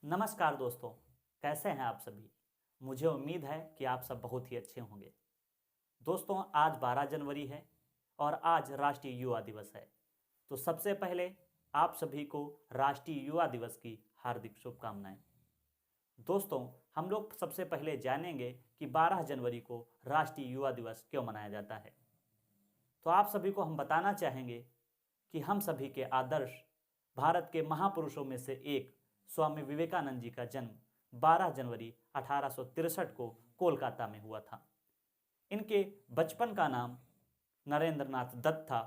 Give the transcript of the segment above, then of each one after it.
नमस्कार दोस्तों, कैसे हैं आप सभी। मुझे उम्मीद है कि आप सब बहुत ही अच्छे होंगे। दोस्तों, आज 12 जनवरी है और आज राष्ट्रीय युवा दिवस है। तो सबसे पहले आप सभी को राष्ट्रीय युवा दिवस की हार्दिक शुभकामनाएं। दोस्तों, हम लोग सबसे पहले जानेंगे कि 12 जनवरी को राष्ट्रीय युवा दिवस क्यों मनाया जाता है। तो आप सभी को हम बताना चाहेंगे कि हम सभी के आदर्श भारत के महापुरुषों में से एक स्वामी विवेकानंद जी का जन्म 12 जनवरी 1863 को कोलकाता में हुआ था। इनके बचपन का नाम नरेंद्र नाथ दत्त था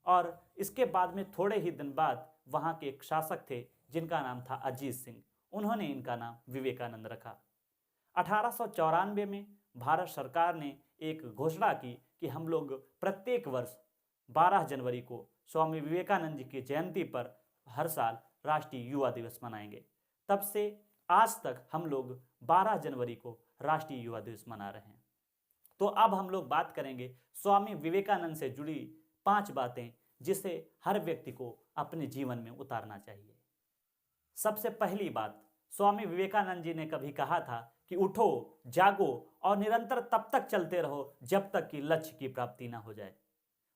और इसके बाद में थोड़े ही दिन बाद वहाँ के एक शासक थे जिनका नाम था अजीत सिंह। उन्होंने इनका नाम विवेकानंद रखा। 1894 में भारत सरकार ने एक घोषणा की कि हम लोग प्रत्येक वर्ष 12 जनवरी को स्वामी विवेकानंद जी की जयंती पर हर साल राष्ट्रीय युवा दिवस मनाएंगे। तब से आज तक हम लोग 12 जनवरी को राष्ट्रीय युवा दिवस मना रहे हैं। तो अब हम लोग बात करेंगे स्वामी विवेकानंद से जुड़ी 5 बातें जिसे हर व्यक्ति को अपने जीवन में उतारना चाहिए। सबसे पहली बात, स्वामी विवेकानंद जी ने कभी कहा था कि उठो, जागो और निरंतर तब तक चलते रहो जब तक कि लक्ष्य की प्राप्ति ना हो जाए।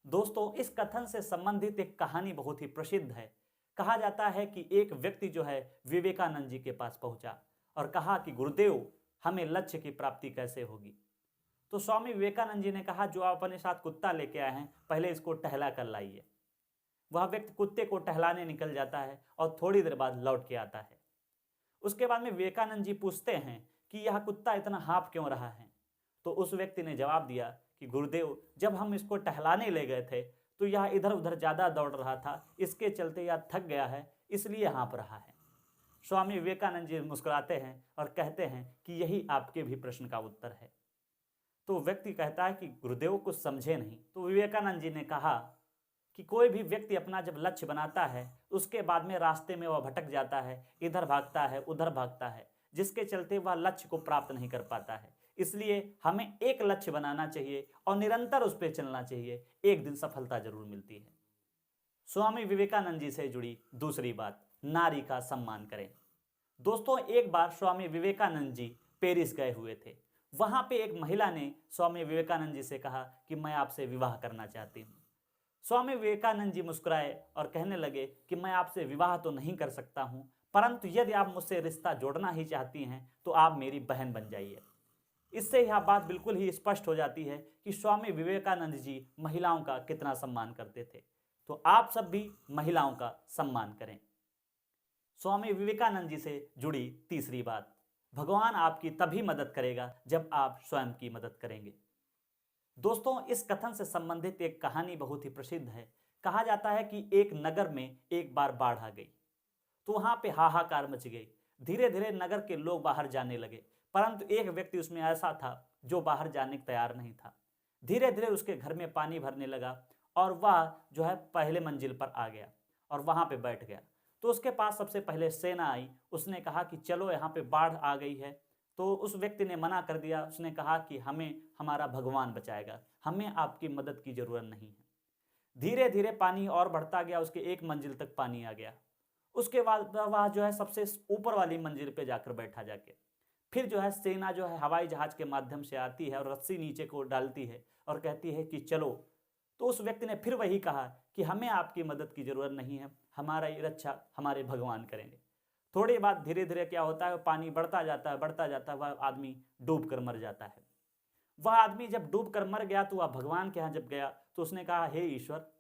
दोस्तों, इस कथन से संबंधित एक कहानी बहुत ही प्रसिद्ध है। कहा जाता है कि एक व्यक्ति जो है विवेकानंद जी के पास पहुंचा और कहा कि गुरुदेव, हमें लक्ष्य की प्राप्ति कैसे होगी। तो स्वामी विवेकानंद जी ने कहा, जो आप अपने साथ कुत्ता लेके आए हैं, पहले इसको टहला कर लाइए। वह व्यक्ति कुत्ते को टहलाने निकल जाता है और थोड़ी देर बाद लौट के आता है। उसके बाद में विवेकानंद जी पूछते हैं कि यह कुत्ता इतना हाँफ क्यों रहा है। तो उस व्यक्ति ने जवाब दिया कि गुरुदेव, जब हम इसको टहलाने ले गए थे तो यह इधर उधर ज़्यादा दौड़ रहा था, इसके चलते यह थक गया है, इसलिए हाँफ रहा है। स्वामी विवेकानंद जी मुस्कुराते हैं और कहते हैं कि यही आपके भी प्रश्न का उत्तर है। तो व्यक्ति कहता है कि गुरुदेव कुछ समझे नहीं। तो विवेकानंद जी ने कहा कि कोई भी व्यक्ति अपना जब लक्ष्य बनाता है उसके बाद में रास्ते में वह भटक जाता है, इधर भागता है उधर भागता है, जिसके चलते वह लक्ष्य को प्राप्त नहीं कर पाता है। इसलिए हमें एक लक्ष्य बनाना चाहिए और निरंतर उस पर चलना चाहिए, एक दिन सफलता जरूर मिलती है। स्वामी विवेकानंद जी से जुड़ी दूसरी बात, नारी का सम्मान करें। दोस्तों, एक बार स्वामी विवेकानंद जी पेरिस गए हुए थे। वहां पे एक महिला ने स्वामी विवेकानंद जी से कहा कि मैं आपसे विवाह करना चाहती हूँ। स्वामी विवेकानंद जी मुस्कुराए और कहने लगे कि मैं आपसे विवाह तो नहीं कर सकता हूं, परंतु यदि आप मुझसे रिश्ता जोड़ना ही चाहती हैं तो आप मेरी बहन बन जाइए। इससे यह बात बिल्कुल ही स्पष्ट हो जाती है कि स्वामी विवेकानंद जी महिलाओं का कितना सम्मान करते थे। तो आप सब भी महिलाओं का सम्मान करें। स्वामी विवेकानंद जी से जुड़ी तीसरी बात, भगवान आपकी तभी मदद करेगा जब आप स्वयं की मदद करेंगे। दोस्तों, इस कथन से संबंधित एक कहानी बहुत ही प्रसिद्ध है। कहा जाता है कि एक नगर में एक बार बाढ़ आ गई तो वहां पे हाहाकार मच गई। धीरे धीरे नगर के लोग बाहर जाने लगे, परंतु एक व्यक्ति उसमें ऐसा था जो बाहर जाने को तैयार नहीं था। धीरे धीरे उसके घर में पानी भरने लगा और वह जो है पहले मंजिल पर आ गया और वहां पे बैठ गया। तो उसके पास सबसे पहले सेना आई। उसने कहा कि चलो, यहाँ पे बाढ़ आ गई है। तो उस व्यक्ति ने मना कर दिया। उसने कहा कि हमें हमारा भगवान बचाएगा, हमें आपकी मदद की जरूरत नहीं है। धीरे धीरे पानी और बढ़ता गया, उसके एक मंजिल तक पानी आ गया। उसके बाद वह जो है सबसे ऊपर वाली मंजिल पे जाकर बैठा जाके। फिर जो है सेना जो है हवाई जहाज के माध्यम से आती है और रस्सी नीचे को डालती है और कहती है कि चलो। तो उस व्यक्ति ने फिर वही कहा कि हमें आपकी मदद की जरूरत नहीं है, हमारा ये रक्षा हमारे भगवान करेंगे। थोड़ी बाद धीरे धीरे क्या होता है, पानी बढ़ता जाता है बढ़ता जाता है, वह आदमी डूब कर मर जाता है। वह आदमी जब डूब कर मर गया तो वह भगवान के यहाँ जब गया तो उसने कहा, हे ईश्वर,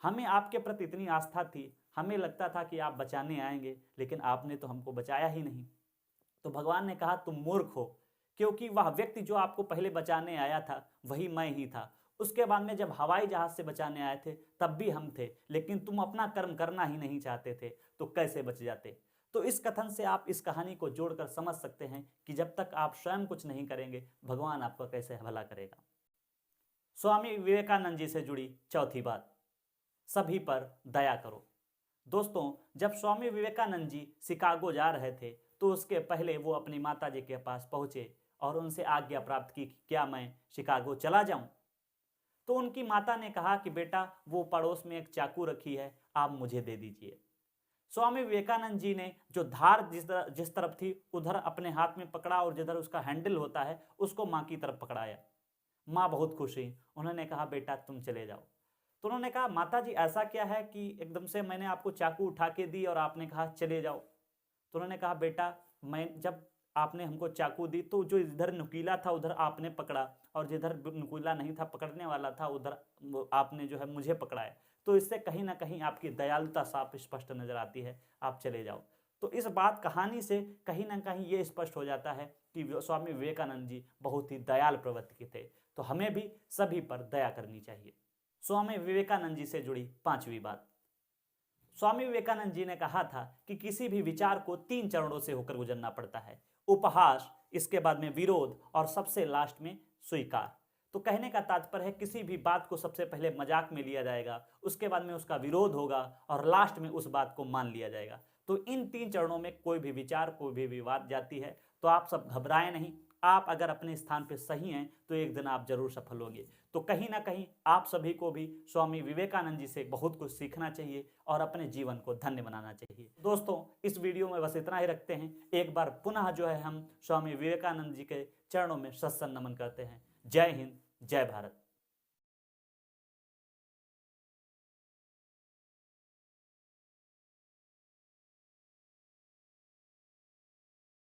हमें आपके प्रति इतनी आस्था थी, हमें लगता था कि आप बचाने आएंगे, लेकिन आपने तो हमको बचाया ही नहीं। तो भगवान ने कहा, तुम मूर्ख हो, क्योंकि वह व्यक्ति जो आपको पहले बचाने आया था वही मैं ही था। उसके बाद में जब हवाई जहाज से बचाने आए थे तब भी हम थे, लेकिन तुम अपना कर्म करना ही नहीं चाहते थे, तो कैसे बच जाते। तो इस कथन से आप इस कहानी को जोड़कर समझ सकते हैं कि जब तक आप स्वयं कुछ नहीं करेंगे, भगवान आपका कैसे भला करेगा। स्वामी विवेकानंद जी से जुड़ी चौथी बात, सभी पर दया करो। दोस्तों, जब स्वामी विवेकानंद जी शिकागो जा रहे थे तो उसके पहले वो अपनी माता जी के पास पहुंचे और उनसे आज्ञा प्राप्त की कि क्या मैं शिकागो चला जाऊं। तो उनकी माता ने कहा कि बेटा, वो पड़ोस में एक चाकू रखी है, आप मुझे दे दीजिए। स्वामी विवेकानंद जी ने जो धार जिस तरफ थी उधर अपने हाथ में पकड़ा और जिधर उसका हैंडल होता है उसको माँ की तरफ पकड़ाया। माँ बहुत खुश हुई, उन्होंने कहा बेटा तुम चले जाओ। तो उन्होंने कहा माता जी ऐसा क्या है कि एकदम से मैंने आपको चाकू उठा के दी और आपने कहा चले जाओ। तो उन्होंने कहा बेटा मैं जब आपने हमको चाकू दी तो जो इधर नुकीला था उधर आपने पकड़ा और जिधर नुकीला नहीं था पकड़ने वाला था उधर आपने जो है मुझे पकड़ा है। तो इससे कहीं ना कहीं आपकी दयालुता साफ स्पष्ट नजर आती है, आप चले जाओ। तो इस बात कहानी से कहीं ना कहीं ये स्पष्ट हो जाता है कि स्वामी विवेकानंद जी बहुत ही दयाल प्रवृत्ति के थे। तो हमें भी सभी पर दया करनी चाहिए। स्वामी विवेकानंद जी से जुड़ी पांचवी बात। स्वामी विवेकानंद जी ने कहा था कि किसी भी विचार को 3 चरणों से होकर गुजरना पड़ता है, उपहास, इसके बाद में विरोध और सबसे लास्ट में स्वीकार। तो कहने का तात्पर्य है किसी भी बात को सबसे पहले मजाक में लिया जाएगा, उसके बाद में उसका विरोध होगा और लास्ट में उस बात को मान लिया जाएगा। तो इन 3 चरणों में कोई भी विचार कोई भी विवाद जाती है। तो आप सब घबराएं नहीं, आप अगर अपने स्थान पर सही हैं तो एक दिन आप जरूर सफल होंगे। तो कहीं ना कहीं आप सभी को भी स्वामी विवेकानंद जी से बहुत कुछ सीखना चाहिए और अपने जीवन को धन्य बनाना चाहिए। दोस्तों इस वीडियो में बस इतना ही रखते हैं। एक बार पुनः जो है हम स्वामी विवेकानंद जी के चरणों में सत्संग नमन करते हैं। जय हिंद, जय भारत।